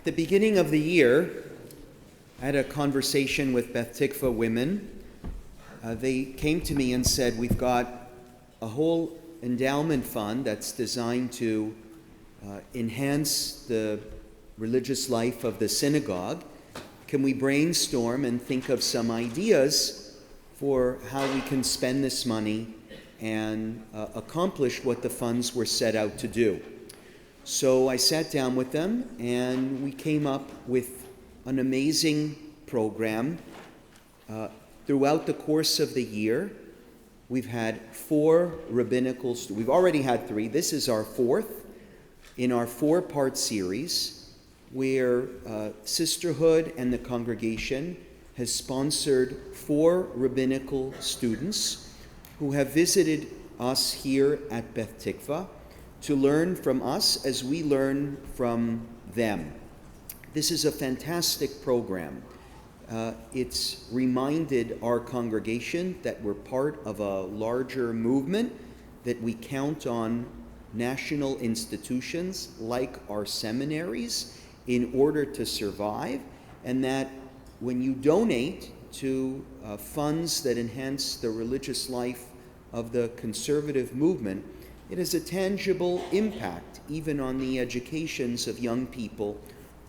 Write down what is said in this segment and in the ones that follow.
At the beginning of the year, I had a conversation with Beth Tikvah women. They came to me and said, we've got a whole endowment fund that's designed to enhance the religious life of the synagogue. Can we brainstorm and think of some ideas for how we can spend this money and accomplish what the funds were set out to do? So I sat down with them and we came up with an amazing program. Throughout the course of the year, we've had 4 rabbinical students. We've already had 3. This is our 4th in our 4-part series where Sisterhood and the congregation has sponsored 4 rabbinical students who have visited us here at Beth Tikvah to learn from us as we learn from them. This is a fantastic program. It's reminded our congregation that we're part of a larger movement, that we count on national institutions like our seminaries in order to survive, and that when you donate to funds that enhance the religious life of the conservative movement, it has a tangible impact even on the educations of young people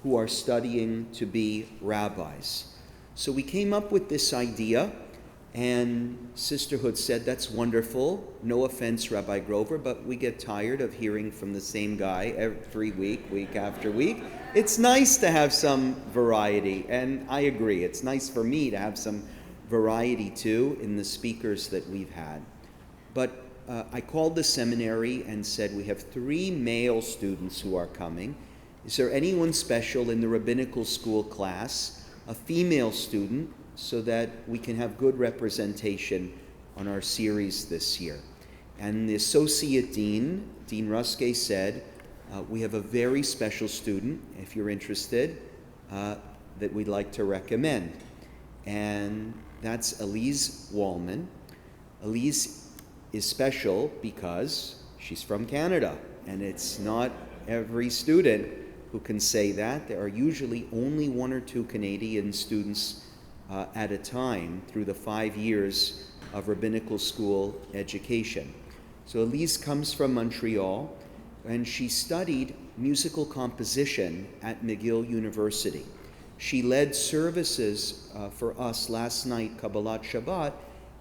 who are studying to be rabbis. So we came up with this idea, and Sisterhood said, that's wonderful. No offense, Rabbi Grover, but we get tired of hearing from the same guy every week, week after week. It's nice to have some variety, and I agree. It's nice for me to have some variety too in the speakers that we've had. But I called the seminary and said, we have 3 male students who are coming. Is there anyone special in the rabbinical school class, a female student, so that we can have good representation on our series this year? And the associate dean, Dean Ruske, said, we have a very special student, if you're interested, that we'd like to recommend. And that's Elyse Wolman. Elyse is special because she's from Canada, and it's not every student who can say that. There are usually only 1 or 2 Canadian students at a time through the 5 years of rabbinical school education. So Elyse comes from Montreal, and she studied musical composition at McGill University. She led services for us last night, Kabbalat Shabbat,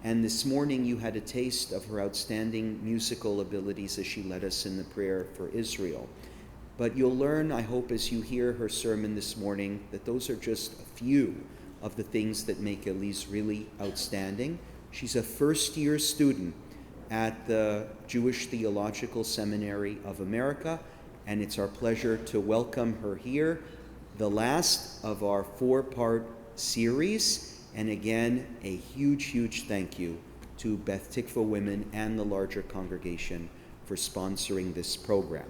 and this morning you had a taste of her outstanding musical abilities as she led us in the prayer for Israel. But you'll learn, I hope, as you hear her sermon this morning, that those are just a few of the things that make Elyse really outstanding. She's a first-year student at the Jewish Theological Seminary of America, and it's our pleasure to welcome her here, the last of our 4-part series. And again, a huge, huge thank you to Beth Tikvah women and the larger congregation for sponsoring this program.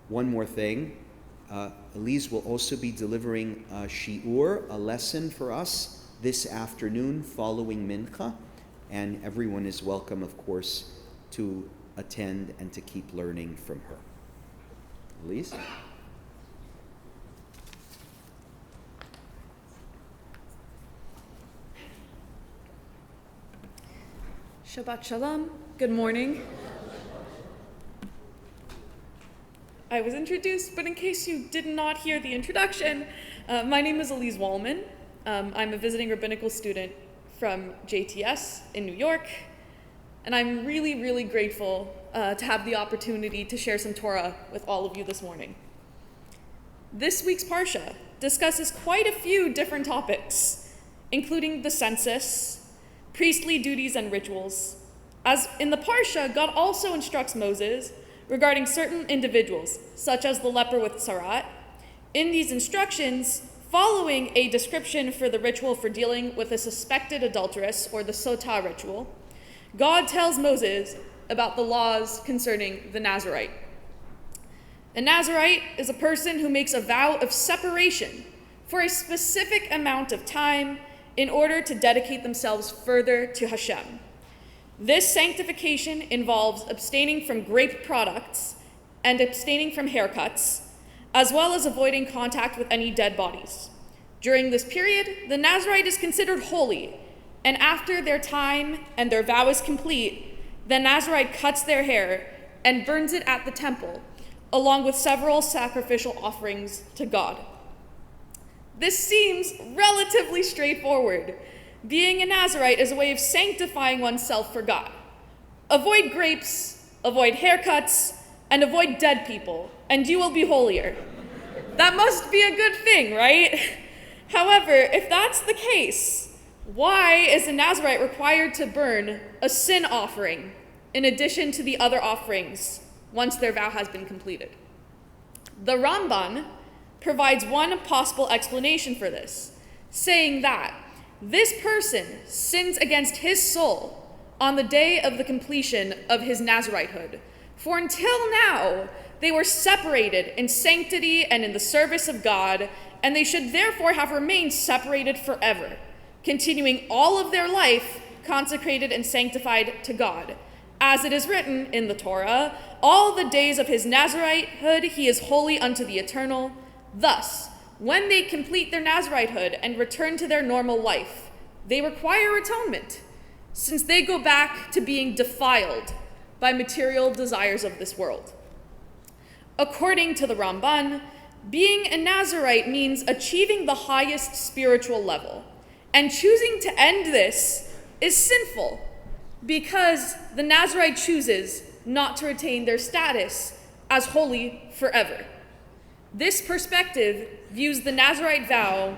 One more thing, Elyse will also be delivering a shiur, a lesson for us this afternoon following Mincha, and everyone is welcome, of course, to attend and to keep learning from her. Elyse? Shabbat Shalom. Good morning. I was introduced, but in case you did not hear the introduction, my name is Elyse Wolman. I'm a visiting rabbinical student from JTS in New York, and I'm really, really grateful to have the opportunity to share some Torah with all of you this morning. This week's Parsha discusses quite a few different topics, including the census, priestly duties and rituals. As in the Parsha, God also instructs Moses regarding certain individuals, such as the leper with Sarat. In these instructions, following a description for the ritual for dealing with a suspected adulteress, or the sotah ritual, God tells Moses about the laws concerning the Nazirite. A Nazirite is a person who makes a vow of separation for a specific amount of time in order to dedicate themselves further to Hashem. This sanctification involves abstaining from grape products and abstaining from haircuts, as well as avoiding contact with any dead bodies. During this period, the Nazarite is considered holy, and after their time and their vow is complete, the Nazarite cuts their hair and burns it at the temple, along with several sacrificial offerings to God. This seems relatively straightforward. Being a Nazarite is a way of sanctifying oneself for God. Avoid grapes, avoid haircuts, and avoid dead people, and you will be holier. That must be a good thing, right? However, if that's the case, why is a Nazarite required to burn a sin offering in addition to the other offerings once their vow has been completed? The Ramban provides one possible explanation for this, saying that this person sins against his soul on the day of the completion of his Nazaritehood. For until now, they were separated in sanctity and in the service of God, and they should therefore have remained separated forever, continuing all of their life consecrated and sanctified to God. As it is written in the Torah, all the days of his Nazaritehood he is holy unto the eternal. Thus, when they complete their Nazaritehood and return to their normal life, they require atonement, since they go back to being defiled by material desires of this world. According to the Ramban, being a Nazarite means achieving the highest spiritual level, and choosing to end this is sinful because the Nazarite chooses not to retain their status as holy forever. This perspective views the Nazarite vow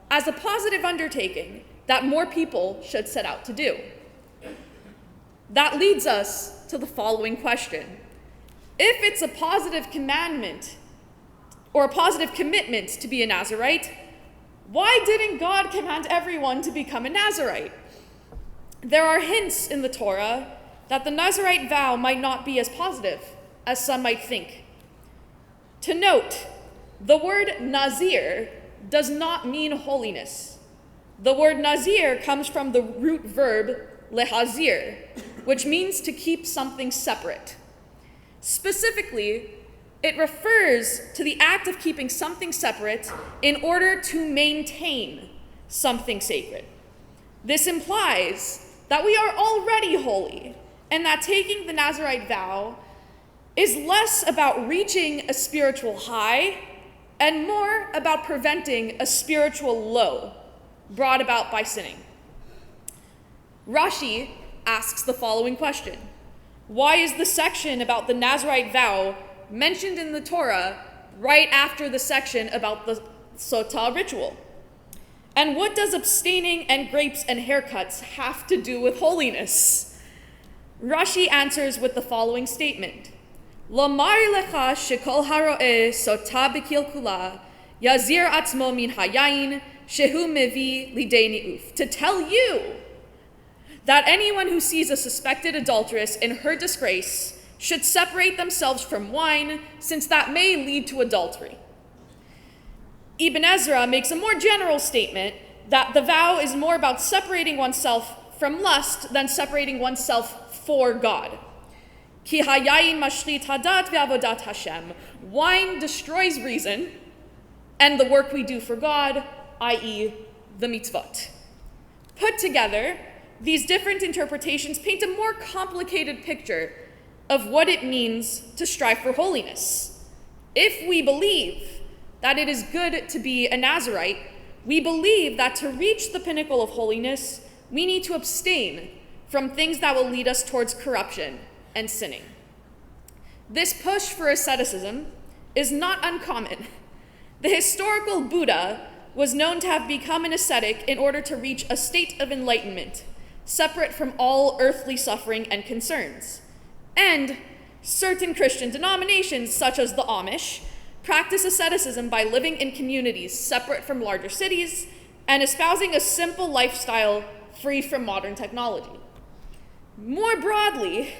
as a positive undertaking that more people should set out to do. That leads us to the following question. If it's a positive commandment or a positive commitment to be a Nazarite, why didn't God command everyone to become a Nazarite? There are hints in the Torah that the Nazarite vow might not be as positive as some might think. To note, the word Nazir does not mean holiness. The word Nazir comes from the root verb lehazir, which means to keep something separate. Specifically, it refers to the act of keeping something separate in order to maintain something sacred. This implies that we are already holy, and that taking the Nazarite vow is less about reaching a spiritual high and more about preventing a spiritual low brought about by sinning. Rashi asks the following question: why is the section about the Nazarite vow mentioned in the Torah right after the section about the Sotah ritual? And what does abstaining and grapes and haircuts have to do with holiness? Rashi answers with the following statement: Lomar lecha shekol haro'eh sotah b'kilkula yazir atzmo min hayayin shehu mevi lidei ni'uf. To tell you that anyone who sees a suspected adulteress in her disgrace should separate themselves from wine, since that may lead to adultery. Ibn Ezra makes a more general statement that the vow is more about separating oneself from lust than separating oneself for God. Ki hayayin mashlit hadat ve'avodat Hashem. Wine destroys reason and the work we do for God, i.e. the mitzvot. Put together, these different interpretations paint a more complicated picture of what it means to strive for holiness. If we believe that it is good to be a Nazarite, we believe that to reach the pinnacle of holiness, we need to abstain from things that will lead us towards corruption and sinning. This push for asceticism is not uncommon. The historical Buddha was known to have become an ascetic in order to reach a state of enlightenment, separate from all earthly suffering and concerns. And certain Christian denominations, such as the Amish, practice asceticism by living in communities separate from larger cities and espousing a simple lifestyle free from modern technology. More broadly,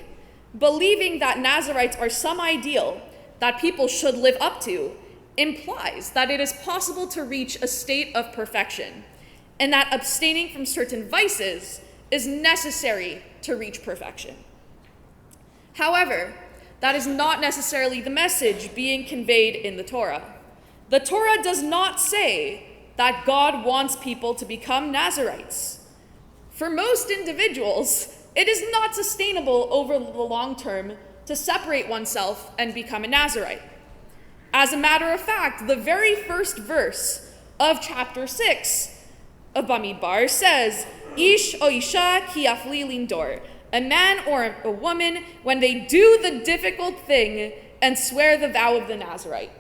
believing that Nazarites are some ideal that people should live up to implies that it is possible to reach a state of perfection, and that abstaining from certain vices is necessary to reach perfection. However, that is not necessarily the message being conveyed in the Torah. The Torah does not say that God wants people to become Nazarites. For most individuals, it is not sustainable over the long term to separate oneself and become a Nazarite. As a matter of fact, the very first verse of chapter 6 of Bamidbar says, Ish o isha ki yafli lindor, a man or a woman when they do the difficult thing and swear the vow of the Nazarite.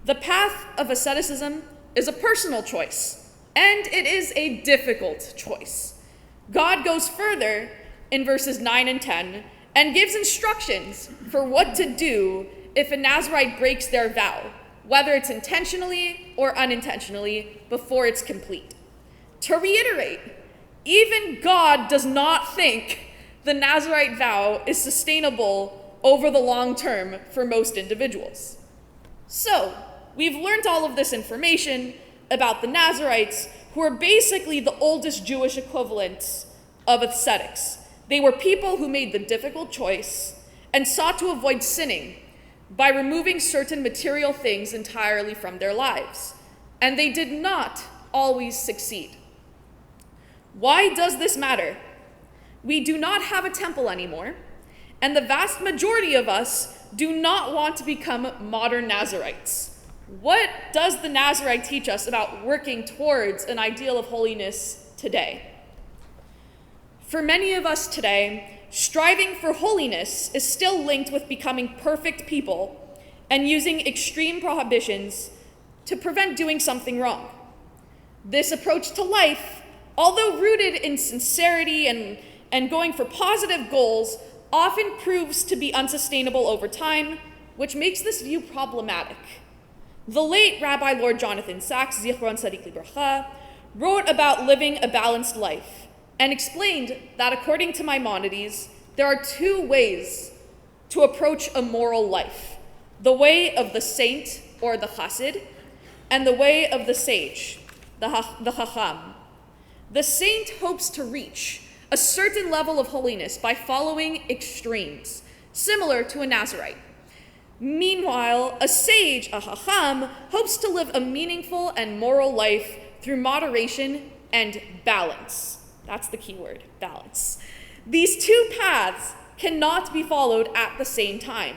The path of asceticism is a personal choice, and it is a difficult choice. God goes further in verses 9 and 10 and gives instructions for what to do if a Nazarite breaks their vow, whether it's intentionally or unintentionally, before it's complete. To reiterate, even God does not think the Nazarite vow is sustainable over the long term for most individuals. So, we've learned all of this information about the Nazarites, who are basically the oldest Jewish equivalents of ascetics. They were people who made the difficult choice and sought to avoid sinning by removing certain material things entirely from their lives. And they did not always succeed. Why does this matter? We do not have a temple anymore, and the vast majority of us do not want to become modern Nazarites. What does the Nazarite teach us about working towards an ideal of holiness today? For many of us today, striving for holiness is still linked with becoming perfect people and using extreme prohibitions to prevent doing something wrong. This approach to life, although rooted in sincerity and going for positive goals, often proves to be unsustainable over time, which makes this view problematic. The late Rabbi Lord Jonathan Sacks, Zichron Tzadik Libracha, wrote about living a balanced life and explained that according to Maimonides, there are two ways to approach a moral life: the way of the saint, or the chassid, and the way of the sage, the chacham. The saint hopes to reach a certain level of holiness by following extremes, similar to a Nazarite. Meanwhile, a sage, a chacham, hopes to live a meaningful and moral life through moderation and balance. That's the key word, balance. These two paths cannot be followed at the same time.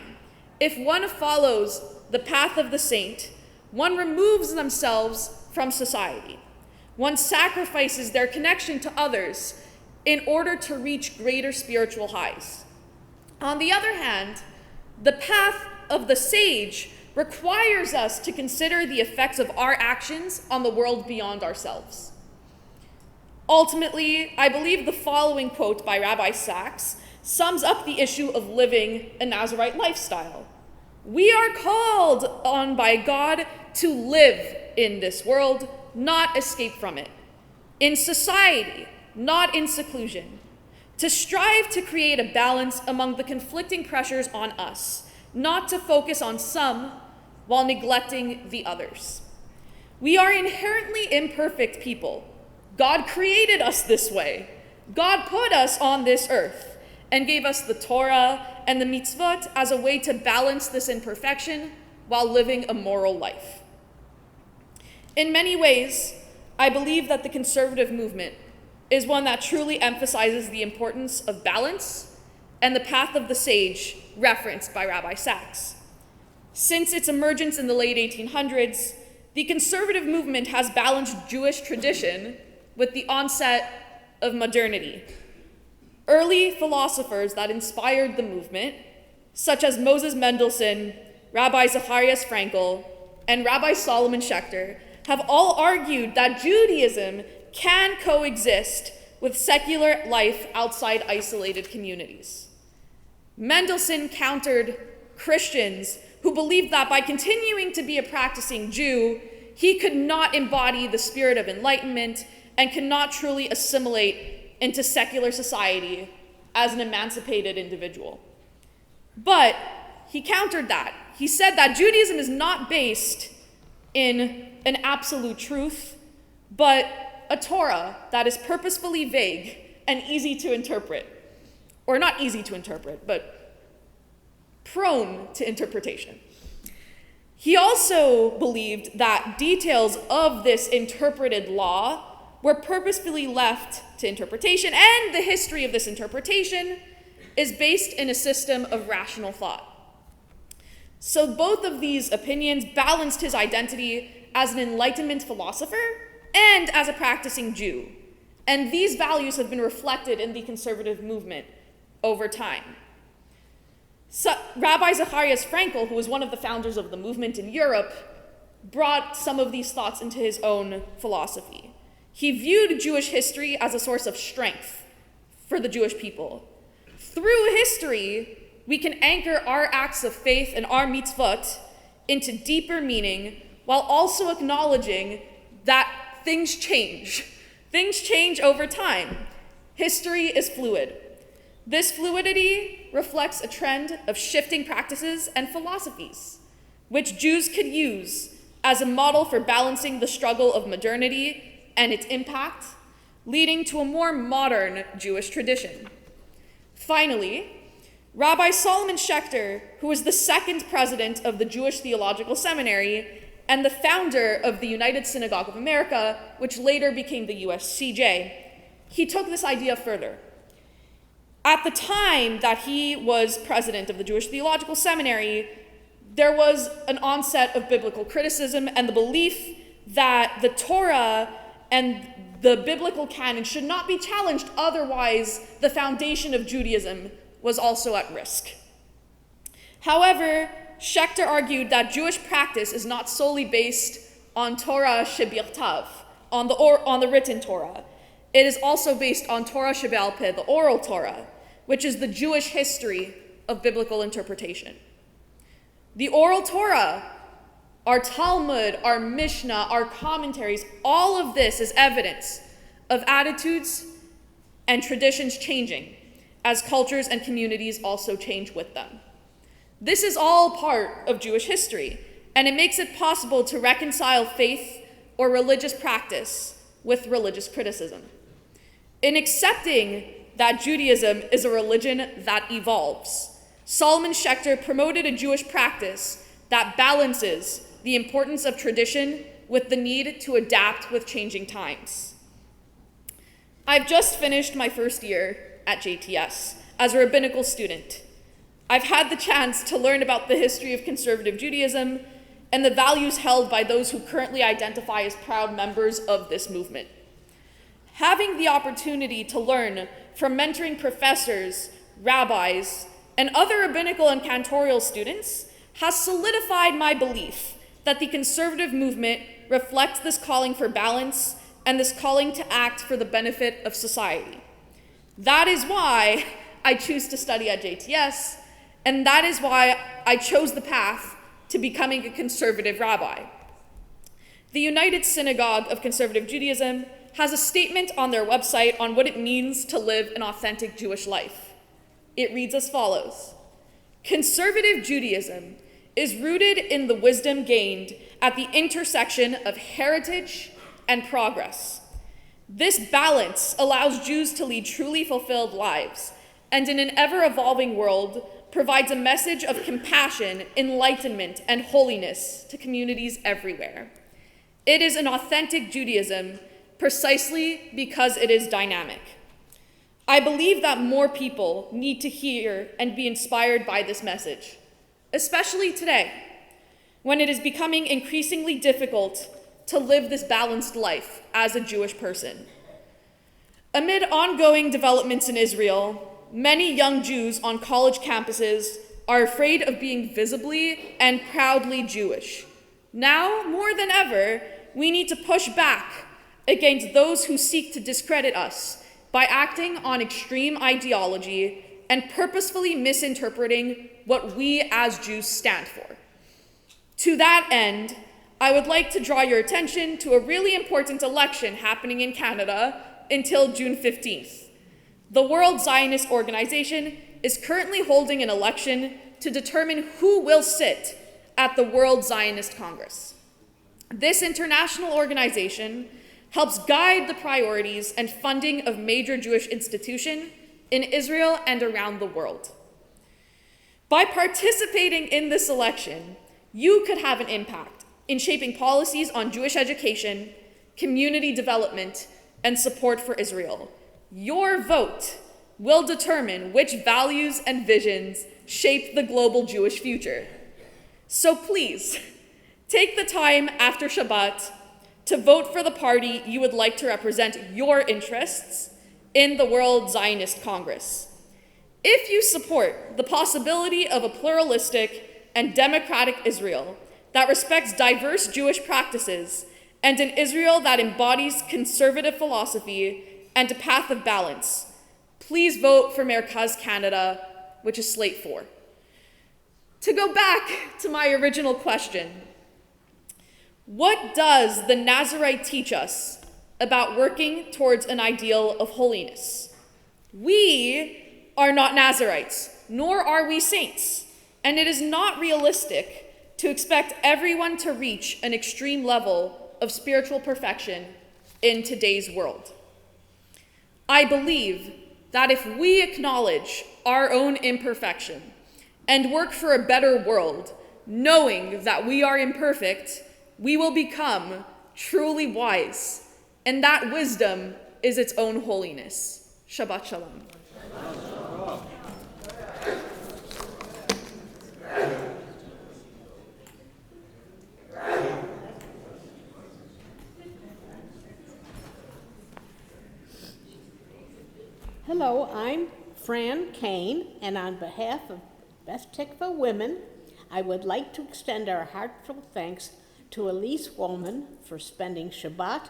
If one follows the path of the saint, one removes themselves from society. One sacrifices their connection to others in order to reach greater spiritual highs. On the other hand, the path of the sage requires us to consider the effects of our actions on the world beyond ourselves. Ultimately, I believe the following quote by Rabbi Sacks sums up the issue of living a Nazarite lifestyle. We are called on by God to live in this world, not escape from it. In society, not in seclusion. To strive to create a balance among the conflicting pressures on us, not to focus on some while neglecting the others. We are inherently imperfect people. God created us this way. God put us on this earth and gave us the Torah and the mitzvot as a way to balance this imperfection while living a moral life. In many ways, I believe that the conservative movement is one that truly emphasizes the importance of balance and the path of the sage referenced by Rabbi Sacks. Since its emergence in the late 1800s, the conservative movement has balanced Jewish tradition with the onset of modernity. Early philosophers that inspired the movement, such as Moses Mendelssohn, Rabbi Zacharias Frankel, and Rabbi Solomon Schechter, have all argued that Judaism can coexist with secular life outside isolated communities. Mendelssohn countered Christians who believed that by continuing to be a practicing Jew, he could not embody the spirit of enlightenment and cannot truly assimilate into secular society as an emancipated individual. But he countered that. He said that Judaism is not based in an absolute truth, but a Torah that is purposefully vague and easy to interpret. Or not easy to interpret, but prone to interpretation. He also believed that details of this interpreted law were purposefully left to interpretation, and the history of this interpretation is based in a system of rational thought. So both of these opinions balanced his identity as an Enlightenment philosopher and as a practicing Jew. And these values have been reflected in the conservative movement over time. So, Rabbi Zacharias Frankel, who was one of the founders of the movement in Europe, brought some of these thoughts into his own philosophy. He viewed Jewish history as a source of strength for the Jewish people. Through history, we can anchor our acts of faith and our mitzvot into deeper meaning while also acknowledging that things change. Things change over time. History is fluid. This fluidity reflects a trend of shifting practices and philosophies, which Jews could use as a model for balancing the struggle of modernity and its impact, leading to a more modern Jewish tradition. Finally, Rabbi Solomon Schechter, who was the second president of the Jewish Theological Seminary and the founder of the United Synagogue of America, which later became the USCJ, he took this idea further. At the time that he was president of the Jewish Theological Seminary, there was an onset of biblical criticism and the belief that the Torah and the biblical canon should not be challenged, otherwise the foundation of Judaism was also at risk. However, Schechter argued that Jewish practice is not solely based on Torah shebirtav, on the written Torah. It is also based on Torah shebe'al peh, the oral Torah, which is the Jewish history of biblical interpretation. The oral Torah, our Talmud, our Mishnah, our commentaries, all of this is evidence of attitudes and traditions changing as cultures and communities also change with them. This is all part of Jewish history, and it makes it possible to reconcile faith or religious practice with religious criticism. In accepting that Judaism is a religion that evolves, Solomon Schechter promoted a Jewish practice that balances the importance of tradition with the need to adapt with changing times. I've just finished my first year at JTS as a rabbinical student. I've had the chance to learn about the history of conservative Judaism and the values held by those who currently identify as proud members of this movement. Having the opportunity to learn from mentoring professors, rabbis, and other rabbinical and cantorial students has solidified my belief that the conservative movement reflects this calling for balance and this calling to act for the benefit of society. That is why I choose to study at JTS, and that is why I chose the path to becoming a conservative rabbi. The United Synagogue of Conservative Judaism has a statement on their website on what it means to live an authentic Jewish life. It reads as follows: Conservative Judaism is rooted in the wisdom gained at the intersection of heritage and progress. This balance allows Jews to lead truly fulfilled lives, and in an ever-evolving world, provides a message of compassion, enlightenment, and holiness to communities everywhere. It is an authentic Judaism precisely because it is dynamic. I believe that more people need to hear and be inspired by this message, especially today, when it is becoming increasingly difficult to live this balanced life as a Jewish person. Amid ongoing developments in Israel, many young Jews on college campuses are afraid of being visibly and proudly Jewish. Now, more than ever, we need to push back against those who seek to discredit us by acting on extreme ideology and purposefully misinterpreting what we as Jews stand for. To that end, I would like to draw your attention to a really important election happening in Canada until June 15th. The World Zionist Organization is currently holding an election to determine who will sit at the World Zionist Congress. This international organization helps guide the priorities and funding of major Jewish institutions in Israel and around the world. By participating in this election, you could have an impact in shaping policies on Jewish education, community development, and support for Israel. Your vote will determine which values and visions shape the global Jewish future. So please, take the time after Shabbat to vote for the party you would like to represent your interests in the World Zionist Congress. If you support the possibility of a pluralistic and democratic Israel that respects diverse Jewish practices and an Israel that embodies conservative philosophy and a path of balance, please vote for Merkaz Canada, which is slate 4. To go back to my original question, what does the Nazarite teach us about working towards an ideal of holiness? We are not Nazarites, nor are we saints, and it is not realistic to expect everyone to reach an extreme level of spiritual perfection in today's world. I believe that if we acknowledge our own imperfection and work for a better world, knowing that we are imperfect, we will become truly wise, and that wisdom is its own holiness. Shabbat Shalom. Hello, I'm Fran Kane, and on behalf of Beth Tikvah Women, I would like to extend our heartfelt thanks to Elyse Wolman for spending Shabbat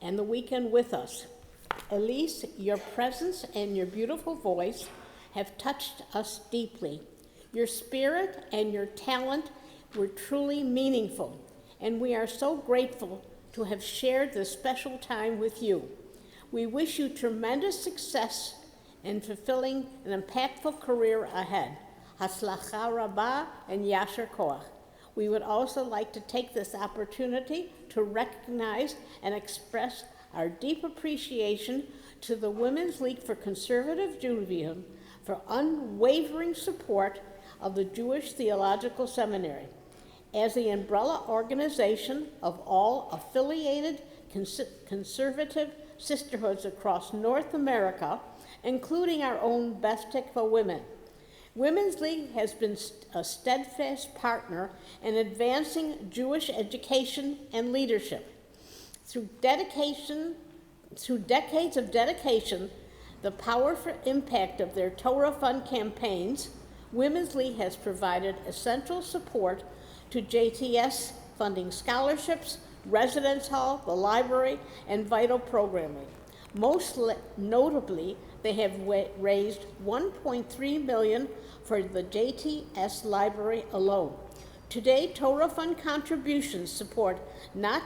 and the weekend with us. Elyse, your presence and your beautiful voice have touched us deeply. Your spirit and your talent were truly meaningful, and we are so grateful to have shared this special time with you. We wish you tremendous success in fulfilling an impactful career ahead. Hatzlacha Rabbah and Yasher Koach. We would also like to take this opportunity to recognize and express our deep appreciation to the Women's League for Conservative Judaism for unwavering support of the Jewish Theological Seminary. As the umbrella organization of all affiliated conservative sisterhoods across North America, including our own Beth Tikvah Women, Women's League has been a steadfast partner in advancing Jewish education and leadership. Through decades of dedication, the powerful impact of their Torah Fund campaigns, Women's League has provided essential support to JTS, funding scholarships, residence hall, the library, and vital programming. Most notably, they have raised $1.3 million for the JTS library alone. Today, Torah Fund contributions support not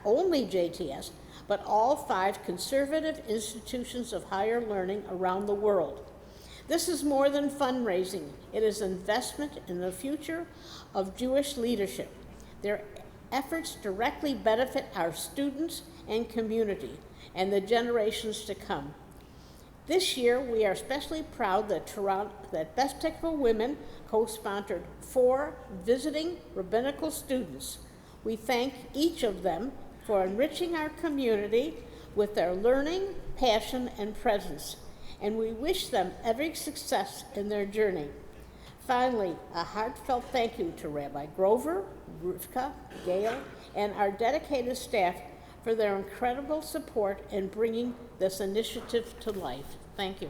only JTS, but all 5 conservative institutions of higher learning around the world. This is more than fundraising. It is investment in the future of Jewish leadership. Their efforts directly benefit our students and community and the generations to come. This year, we are especially proud that Beth Tikvah Women co-sponsored 4 visiting rabbinical students. We thank each of them for enriching our community with their learning, passion, and presence, and we wish them every success in their journey. Finally, a heartfelt thank you to Rabbi Grover, Rivka, Gail, and our dedicated staff for their incredible support in bringing this initiative to life. Thank you.